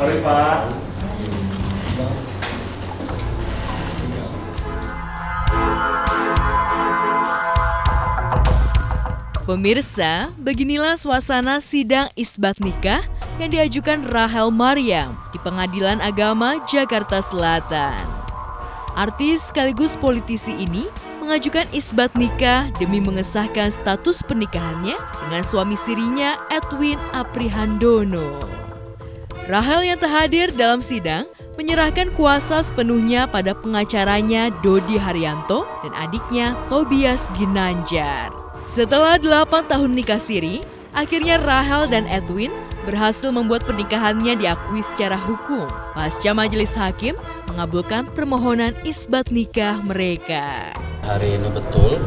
Mari Pak. Pemirsa, beginilah suasana sidang isbat nikah yang diajukan Rahel Maryam di Pengadilan Agama Jakarta Selatan. Artis sekaligus politisi ini mengajukan isbat nikah demi mengesahkan status pernikahannya dengan suami sirinya Edwin Aprihandono. Rahel yang tak hadir dalam sidang menyerahkan kuasa sepenuhnya pada pengacaranya Dodi Haryanto dan adiknya Tobias Ginanjar. Setelah 8 tahun nikah siri, akhirnya Rahel dan Edwin berhasil membuat pernikahannya diakui secara hukum pasca majelis hakim mengabulkan permohonan isbat nikah mereka. Hari ini betul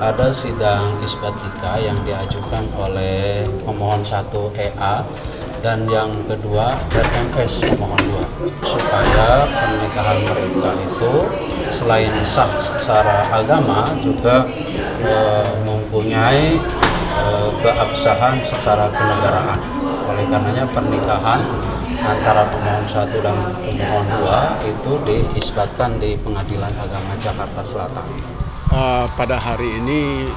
ada sidang isbat nikah yang diajukan oleh pemohon 1 EA dan yang kedua RMS pemohon 2 supaya pernikahan mereka itu selain sah secara agama juga mempunyai keabsahan secara kenegaraan. Oleh karenanya pernikahan antara pemohon 1 dan pemohon 2 itu diisbatkan di Pengadilan Agama Jakarta Selatan. Pada hari ini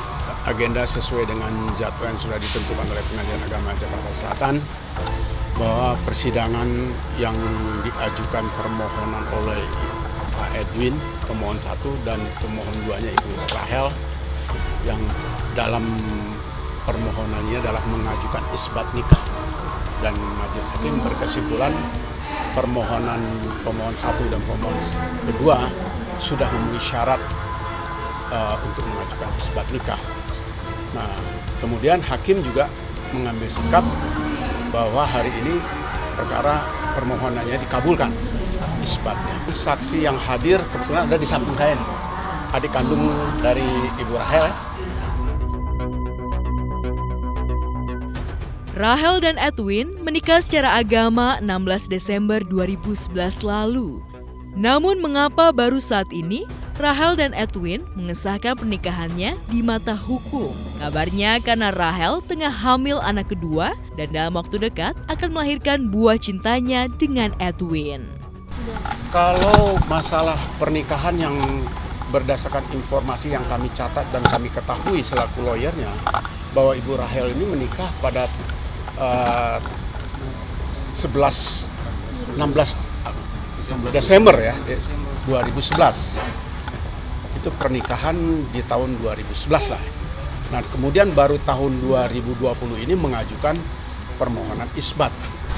agenda sesuai dengan jadwal yang sudah ditentukan oleh Pengadilan Agama Jakarta Selatan bahwa persidangan yang diajukan permohonan oleh Pak Edwin, pemohon 1 dan pemohon 2-nya Ibu Rahel yang dalam permohonannya adalah mengajukan isbat nikah dan majelis hakim berkesimpulan permohonan pemohon 1 dan pemohon 2 sudah memenuhi syarat untuk mengajukan isbat nikah. Nah, kemudian hakim juga mengambil sikap bahwa hari ini perkara permohonannya dikabulkan isbatnya. Saksi yang hadir kebetulan ada di samping saya nih, adik kandung dari Ibu Rahel. Rahel dan Edwin menikah secara agama 16 Desember 2011 lalu. Namun mengapa baru saat ini Rahel dan Edwin mengesahkan pernikahannya di mata hukum? Kabarnya karena Rahel tengah hamil anak kedua dan dalam waktu dekat akan melahirkan buah cintanya dengan Edwin. Kalau masalah pernikahan yang berdasarkan informasi yang kami catat dan kami ketahui selaku lawyernya, bahwa Ibu Rahel ini menikah pada 16 Desember ya 2011. Itu pernikahan di tahun 2011 lah. Nah, kemudian baru tahun 2020 ini mengajukan permohonan isbat.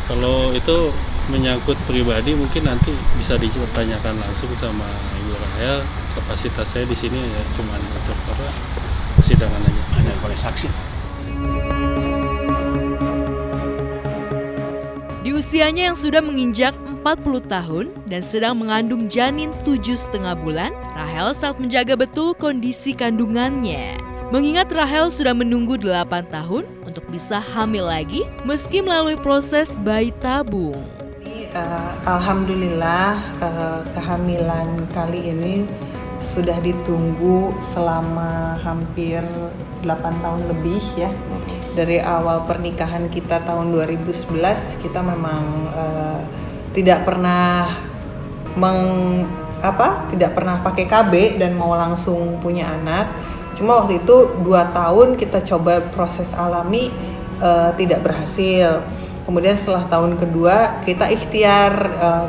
Kalau itu menyangkut pribadi mungkin nanti bisa ditanyakan langsung sama Ibu Rahel. Kapasitas saya di sini ya cuma untuk persidangan aja. Hanya oleh saksi. Di usianya yang sudah menginjak 40 tahun dan sedang mengandung janin 7,5 bulan, Rahel sangat menjaga betul kondisi kandungannya. Mengingat Rahel sudah menunggu 8 tahun untuk bisa hamil lagi meski melalui proses bayi tabung. Alhamdulillah kehamilan kali ini sudah ditunggu selama hampir 8 tahun lebih ya. Dari awal pernikahan kita tahun 2011 kita memang tidak pernah tidak pernah pakai KB dan mau langsung punya anak. Cuma waktu itu 2 tahun kita coba proses alami tidak berhasil. Kemudian setelah tahun kedua kita ikhtiar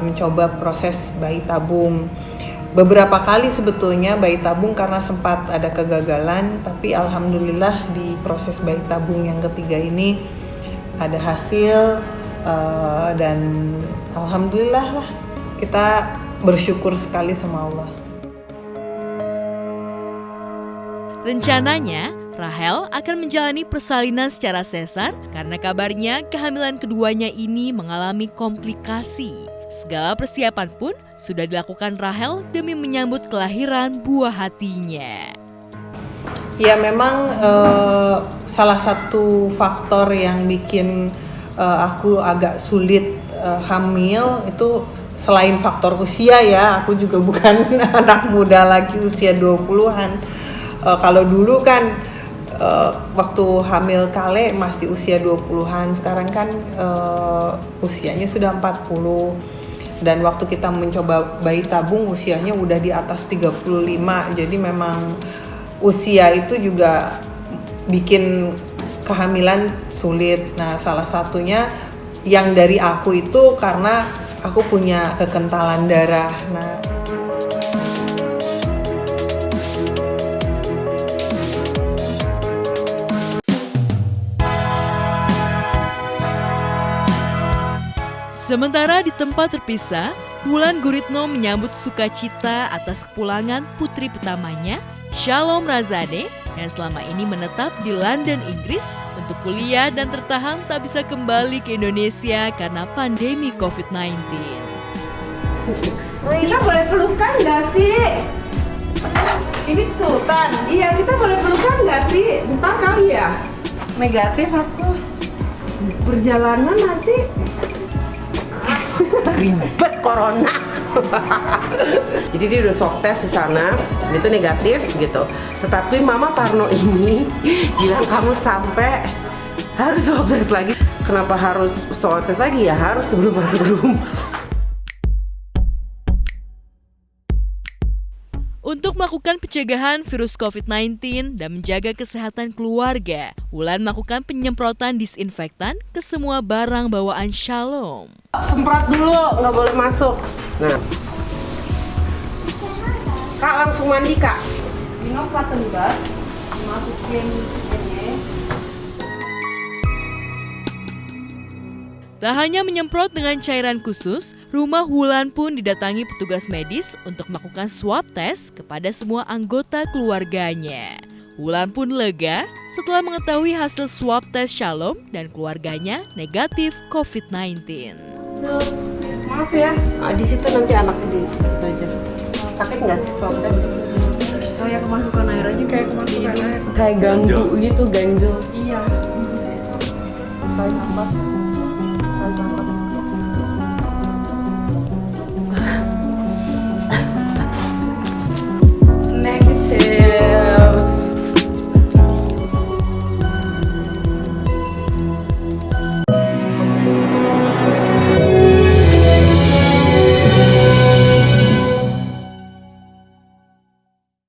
mencoba proses bayi tabung. Beberapa kali sebetulnya bayi tabung karena sempat ada kegagalan, tapi alhamdulillah di proses bayi tabung yang ketiga ini ada hasil dan alhamdulillah lah kita bersyukur sekali sama Allah. Rencananya, Rahel akan menjalani persalinan secara sesar karena kabarnya kehamilan keduanya ini mengalami komplikasi. Segala persiapan pun sudah dilakukan Rahel demi menyambut kelahiran buah hatinya. Ya memang salah satu faktor yang bikin aku agak sulit hamil itu selain faktor usia ya, aku juga bukan anak muda lagi usia 20-an. Kalau dulu kan waktu hamil Kale masih usia 20-an, sekarang kan usianya sudah 40. Dan waktu kita mencoba bayi tabung usianya udah di atas 35. Jadi memang usia itu juga bikin kehamilan sulit. Nah, salah satunya yang dari aku itu karena aku punya kekentalan darah. Nah, sementara di tempat terpisah, Wulan Guritno menyambut sukacita atas kepulangan putri pertamanya, Shalom Razade, yang selama ini menetap di London, Inggris untuk kuliah dan tertahan tak bisa kembali ke Indonesia karena pandemi COVID-19. Kita boleh pelukan nggak sih? Ini Sultan. Iya, kita boleh pelukan nggak sih? Bentar kali ya. Negatif aku. Perjalanan nanti ribet corona. Jadi dia udah swab test di sana, itu negatif gitu. Tetapi Mama Parno ini bilang kamu sampai harus swab test lagi. Kenapa harus swab test lagi? Ya harus sebelum masuk rumah. Untuk melakukan pencegahan virus COVID-19 dan menjaga kesehatan keluarga, Wulan melakukan penyemprotan disinfektan ke semua barang bawaan Shalom. Semprot dulu, nggak boleh masuk. Nah, Kak langsung mandi Kak. Minum cotton bud, dimasukin ini. Tak hanya menyemprot dengan cairan khusus, rumah Wulan pun didatangi petugas medis untuk melakukan swab test kepada semua anggota keluarganya. Wulan pun lega setelah mengetahui hasil swab test Shalom dan keluarganya negatif COVID-19. Maaf ya, di situ nanti anaknya di situ aja. Sakit nggak sih swab test? Saya kemasukan air aja kayak kemasukan air. Kayak ganggu gitu, ganjel. Iya. Kayak apa?